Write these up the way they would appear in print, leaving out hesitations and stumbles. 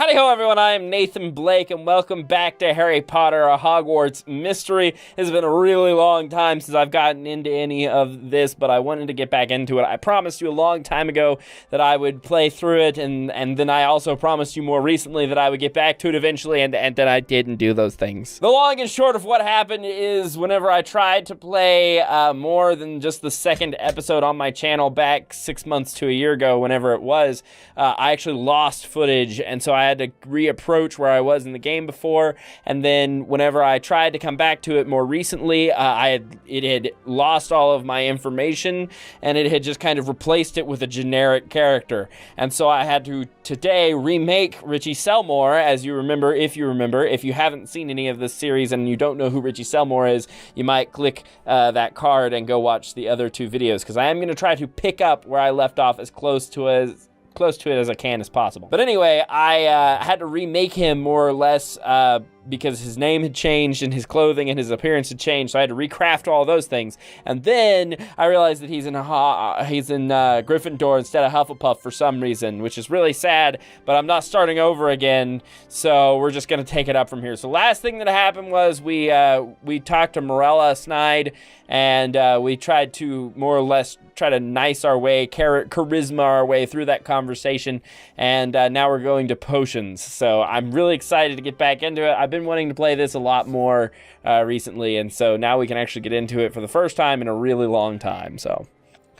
Howdy-ho, everyone. I am Nathan Blake, and welcome back to Harry Potter, a Hogwarts Mystery. It's been a really long time since I've gotten into any of this, but I wanted to get back into it. I promised you a long time ago that I would play through it, and then I also promised you more recently that I would get back to it eventually, and then I didn't do those things. The long and short of what happened is whenever I tried to play more than just the second episode on my channel back 6 months to a year ago, whenever it was, I actually lost footage, and so I had to reapproach where I was in the game before, and then whenever I tried to come back to it more recently, it had lost all of my information, and it had just kind of replaced it with a generic character. And so I had to today remake Richie Sellmore, as you remember. If you haven't seen any of this series and you don't know who Richie Sellmore is, you might click that card and go watch the other two videos, because I am going to try to pick up where I left off as close to it as I can as possible. But anyway, I had to remake him more or less because his name had changed and his clothing and his appearance had changed, so I had to recraft all those things. And then I realized that he's in Gryffindor instead of Hufflepuff for some reason, which is really sad, but I'm not starting over again, so we're just gonna take it up from here. So last thing that happened was we talked to Merula Snyde, and we tried to more or less try to charisma our way through that conversation, and now we're going to potions. So I'm really excited to get back into it. I've been wanting to play this a lot more recently, and so now we can actually get into it for the first time in a really long time, so.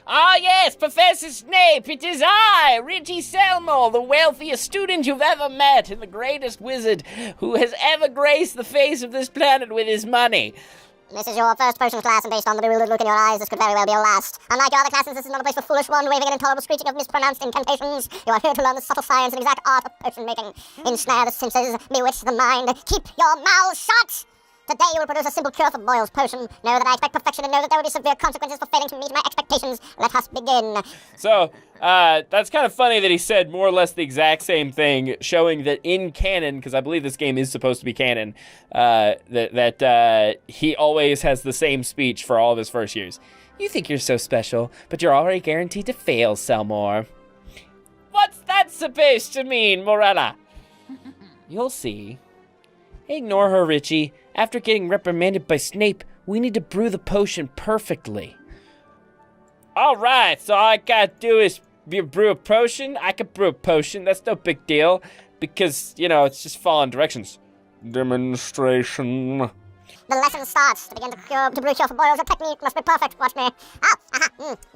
Ah, yes, Professor Snape, it is I, Richie Sellmore, the wealthiest student you've ever met and the greatest wizard who has ever graced the face of this planet with his money. This is your first potions class, and based on the bewildered look in your eyes, this could very well be your last. Unlike your other classes, this is not a place for foolish wand-waving and intolerable screeching of mispronounced incantations. You are here to learn the subtle science and exact art of potion-making. Ensnare the senses, bewitch the mind, keep your mouth shut! Today you will produce a simple cure for Boyle's potion. Know that I expect perfection and know that there will be severe consequences for failing to meet my expectations. Let us begin. So, that's kind of funny that he said more or less the exact same thing, showing that in canon, because I believe this game is supposed to be canon, that he always has the same speech for all of his first years. You think you're so special, but you're already guaranteed to fail, Sellmore. What's that supposed to mean, Merula? You'll see. Ignore her, Richie. After getting reprimanded by Snape, we need to brew the potion perfectly. All right, so all I gotta do is brew a potion? I can brew a potion, that's no big deal, because, you know, it's just following directions. Demonstration. The lesson starts. To begin to brew a cure for Boyle's, the technique must be perfect. Watch me.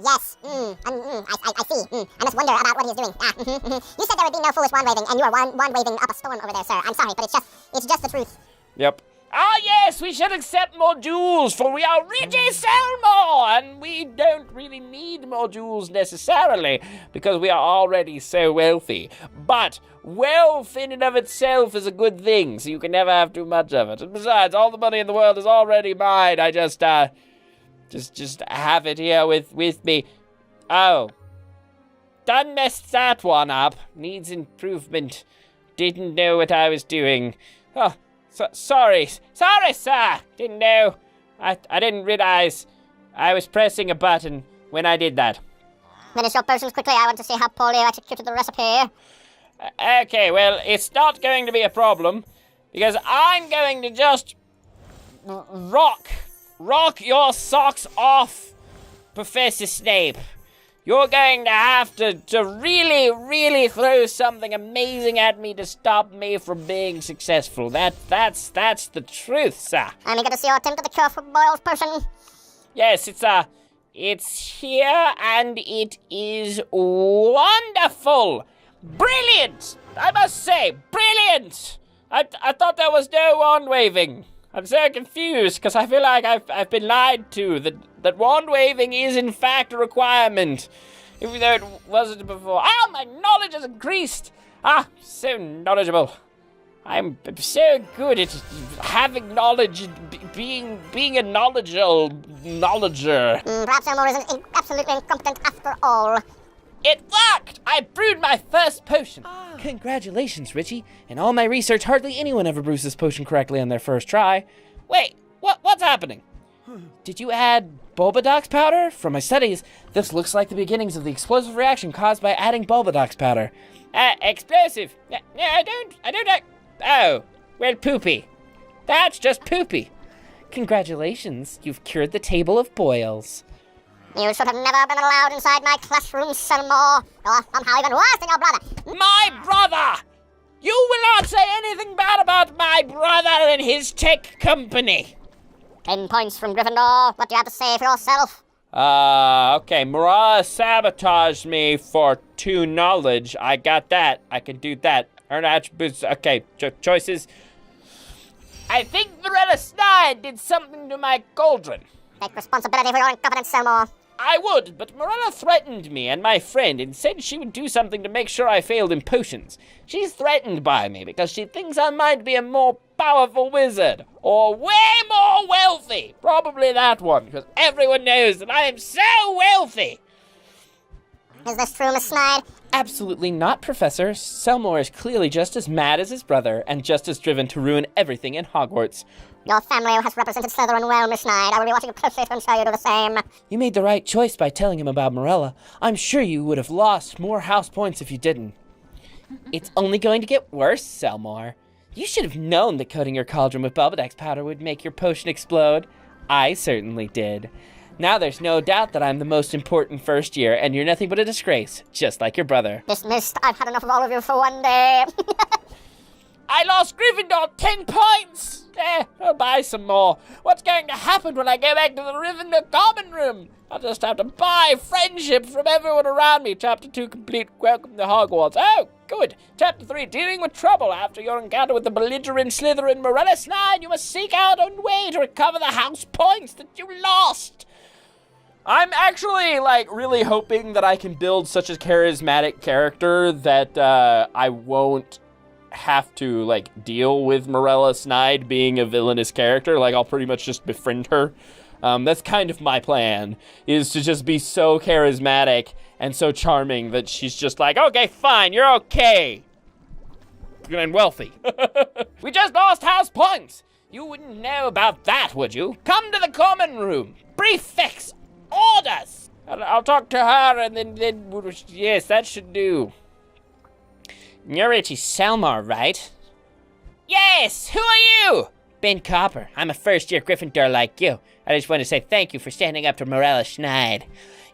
Yes, I see. I must wonder about what he's doing. You said there would be no foolish wand-waving, and you are wand-waving up a storm over there, sir. I'm sorry, but it's just the truth. Yep. Ah, yes, we should accept more jewels, for we are Richie Sellmore, and we don't really need more jewels necessarily, because we are already so wealthy. But wealth in and of itself is a good thing, so you can never have too much of it. And besides, all the money in the world is already mine. I just have it here with me. Oh. Done messed that one up. Needs improvement. Didn't know what I was doing. Oh. Sorry, sir. Didn't know. I didn't realize I was pressing a button when I did that. Finish your potions quickly. I want to see how poorly you executed the recipe. Okay, well, it's not going to be a problem, because I'm going to just rock your socks off, Professor Snape. You're going to have to really, really throw something amazing at me to stop me from being successful. That's the truth, sir. I'm eager to see your attempt at the cure for Boyle's potion. Yes, it's here, and it is wonderful. Brilliant! I must say, brilliant! I thought there was no wand-waving. I'm so confused, because I feel like I've been lied to, that wand-waving is in fact a requirement, even though it wasn't before. Ah, my knowledge has increased! Ah, so knowledgeable. I'm so good at having knowledge and being a knowledger. Perhaps Sellmore isn't absolutely incompetent after all. It worked! I brewed my first potion. Congratulations, Richie. In all my research, hardly anyone ever brews this potion correctly on their first try. Wait, what's happening? Did you add Bulbadox powder? From my studies, this looks like the beginnings of the explosive reaction caused by adding Bulbadox powder. Explosive? No, I don't. Oh, well, poopy. That's just poopy. Congratulations, you've cured the table of boils. You should have never been allowed inside my classroom, Sellmore. Or somehow even worse than your brother. My brother! You will not say anything bad about my brother and his tech company. 10 points from Gryffindor. What do you have to say for yourself? Okay, Merula sabotaged me for 2 knowledge. I got that. I can do that. Earn attributes. Okay, choices. I think Merula Snyde did something to my cauldron. Take responsibility for your incompetence, Sellmore. I would, but Merula threatened me and my friend and said she would do something to make sure I failed in potions. She's threatened by me because she thinks I might be a more powerful wizard, or way more wealthy. Probably that one, because everyone knows that I am so wealthy. Is this true, Miss Snyde? Absolutely not, Professor. Sellmore is clearly just as mad as his brother, and just as driven to ruin everything in Hogwarts. Your family has represented Slytherin well, Miss Snyde. I will be watching you closely to ensure you do the same. You made the right choice by telling him about Merula. I'm sure you would have lost more house points if you didn't. It's only going to get worse, Sellmore. You should have known that coating your cauldron with Bulbadex powder would make your potion explode. I certainly did. Now there's no doubt that I'm the most important first year, and you're nothing but a disgrace, just like your brother. Dismissed. I've had enough of all of you for one day. I lost Gryffindor 10 points! I'll buy some more. What's going to happen when I go back to the Gryffindor common room? I'll just have to buy friendship from everyone around me. Chapter 2 complete. Welcome to Hogwarts. Oh, good. Chapter 3, dealing with trouble. After your encounter with the belligerent Slytherin Merula Snyde, you must seek out a way to recover the house points that you lost. I'm actually, really hoping that I can build such a charismatic character that I won't have to, deal with Merula Snyde being a villainous character. I'll pretty much just befriend her. That's kind of my plan, is to just be so charismatic and so charming that she's just like, okay, fine, you're okay. And wealthy. We just lost house points. You wouldn't know about that, would you? Come to the common room. Prefects. Orders! I'll talk to her and then yes, that should do. You're Richie Sellmore, right? Yes! Who are you? Ben Copper. I'm a first-year Gryffindor like you. I just want to say thank you for standing up to Merula Snyde.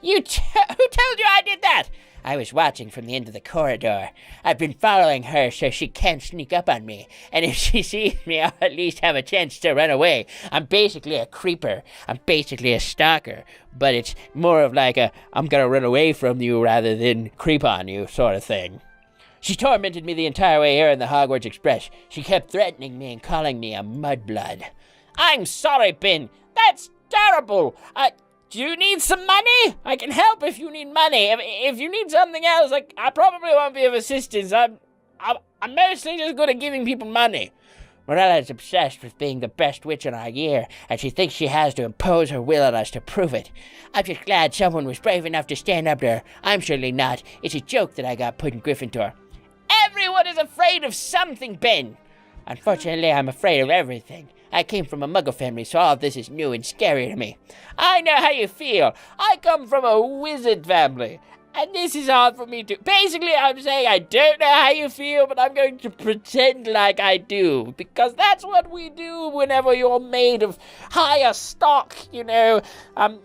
Who told you I did that? I was watching from the end of the corridor. I've been following her so she can't sneak up on me. And if she sees me, I'll at least have a chance to run away. I'm basically a creeper. I'm basically a stalker. But it's more of I'm gonna run away from you rather than creep on you sort of thing. She tormented me the entire way here in the Hogwarts Express. She kept threatening me and calling me a mudblood. I'm sorry, Ben. That's terrible. Do you need some money? I can help if you need money. If you need something else, I probably won't be of assistance. I'm mostly just good at giving people money. Merula is obsessed with being the best witch in our year, and she thinks she has to impose her will on us to prove it. I'm just glad someone was brave enough to stand up to her. I'm surely not. It's a joke that I got put in Gryffindor. Everyone is afraid of something, Ben. Unfortunately, I'm afraid of everything. I came from a Muggle family, so all of this is new and scary to me. I know how you feel. I come from a wizard family, and this is hard for me to... Basically, I'm saying I don't know how you feel, but I'm going to pretend like I do, because that's what we do whenever you're made of higher stock, you know.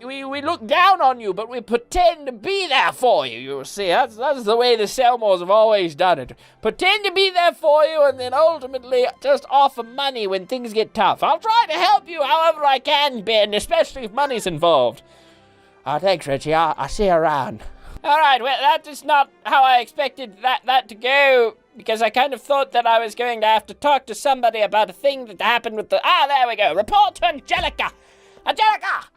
We look down on you, but we pretend to be there for you, you see. That's the way the Sellmores have always done it. Pretend to be there for you, and then ultimately just offer money when things get tough. I'll try to help you however I can, Ben, especially if money's involved. Thanks, Richie. I'll see you around. All right, well, that is not how I expected that to go, because I kind of thought that I was going to have to talk to somebody about a thing that happened with the... there we go. Report to Angelica. Angelica,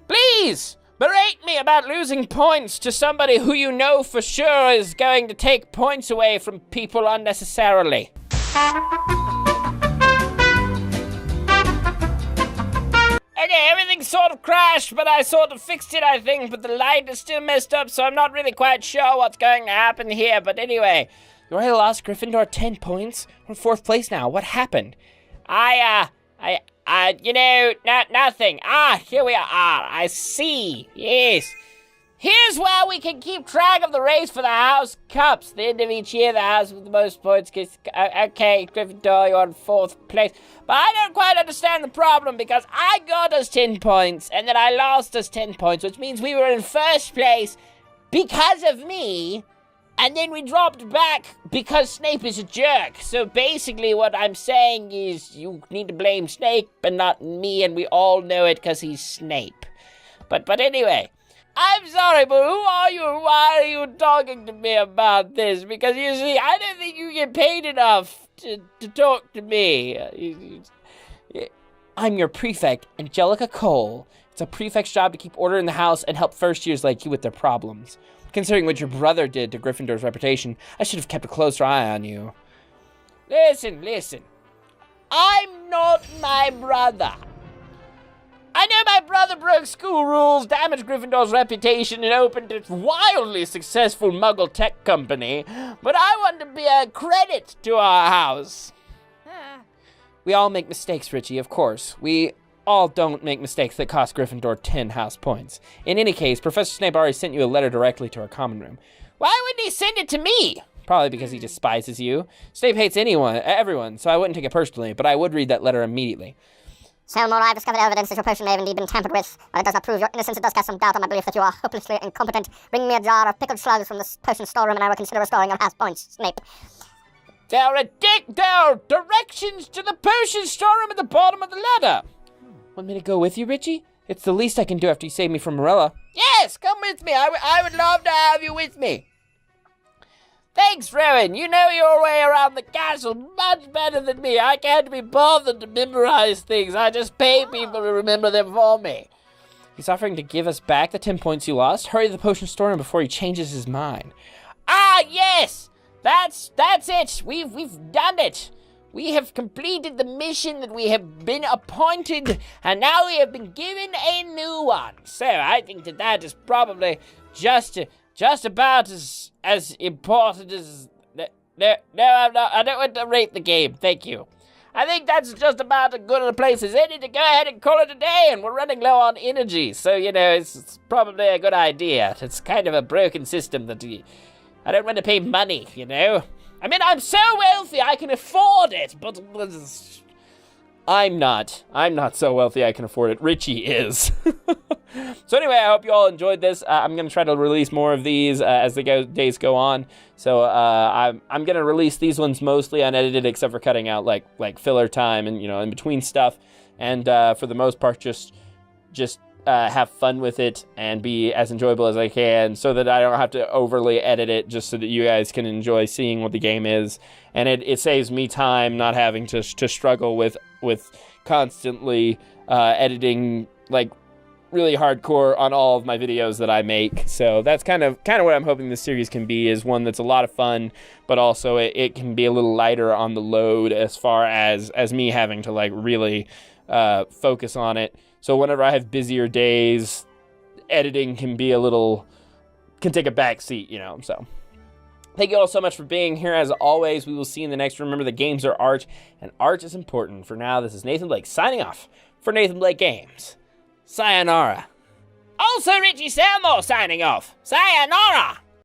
please berate me about losing points to somebody who you know for sure is going to take points away from people unnecessarily. Okay, everything sort of crashed, but I sort of fixed it, I think, but the light is still messed up, so I'm not really quite sure what's going to happen here, but anyway. You already lost Gryffindor 10 points? We're in 4th place now. What happened? I Nothing. Here we are. I see. Yes. Here's where we can keep track of the race for the house cups. The end of each year, the house with the most points gets... Okay, Gryffindor, you're in 4th place. But I don't quite understand the problem, because I got us 10 points, and then I lost us 10 points, which means we were in 1st place because of me, and then we dropped back because Snape is a jerk. So basically what I'm saying is you need to blame Snape and not me, and we all know it because he's Snape. But anyway... I'm sorry, but who are you and why are you talking to me about this? Because, you see, I don't think you get paid enough to talk to me. I'm your prefect, Angelica Cole. It's a prefect's job to keep order in the house and help first years like you with their problems. Considering what your brother did to Gryffindor's reputation, I should have kept a closer eye on you. Listen. I'm not my brother. I know my brother broke school rules, damaged Gryffindor's reputation, and opened a wildly successful Muggle tech company, but I want to be a credit to our house. We all make mistakes, Richie, of course. We all don't make mistakes that cost Gryffindor 10 house points. In any case, Professor Snape already sent you a letter directly to our common room. Why wouldn't he send it to me? Probably because he despises you. Snape hates everyone, so I wouldn't take it personally, but I would read that letter immediately. Sellmore, I've discovered evidence that your potion may have indeed been tampered with. While it does not prove your innocence, it does cast some doubt on my belief that you are hopelessly incompetent. Bring me a jar of pickled slugs from the potion storeroom, and I will consider restoring your house points, Snape. There are directions to the potion storeroom at the bottom of the letter. Want me to go with you, Richie? It's the least I can do after you saved me from Merula. Yes, come with me. I would love to have you with me. Thanks, Rowan. You know your way around the castle much better than me. I can't be bothered to memorize things. I just pay people to remember them for me. He's offering to give us back the 10 points you lost. Hurry to the potion storeroom before he changes his mind. Yes! That's it. We've done it. We have completed the mission that we have been appointed, and now we have been given a new one. So I think that is probably just about as important as... No, I'm not. I don't want to rate the game. Thank you. I think that's just about as good a place as any to go ahead and call it a day, and we're running low on energy, so, it's probably a good idea. It's kind of a broken system that I don't want to pay money, I mean, I'm so wealthy I can afford it, but... I'm not so wealthy I can afford it. Richie is. So anyway, I hope you all enjoyed this. I'm going to try to release more of these as the days go on. So I'm going to release these ones mostly unedited, except for cutting out like filler time and, in between stuff. And for the most part, just have fun with it and be as enjoyable as I can, so that I don't have to overly edit it, just so that you guys can enjoy seeing what the game is. And it saves me time not having to struggle with constantly editing really hardcore on all of my videos that I make. So that's kind of what I'm hoping this series can be, is one that's a lot of fun, but also it can be a little lighter on the load as far as me having to really focus on it. So whenever I have busier days, editing can take a back seat, so. Thank you all so much for being here. As always, we will see you in the next. Remember, the games are art, and art is important. For now, this is Nathan Blake signing off for Nathanblakegames. Sayonara. Also, Richie Sellmore signing off. Sayonara.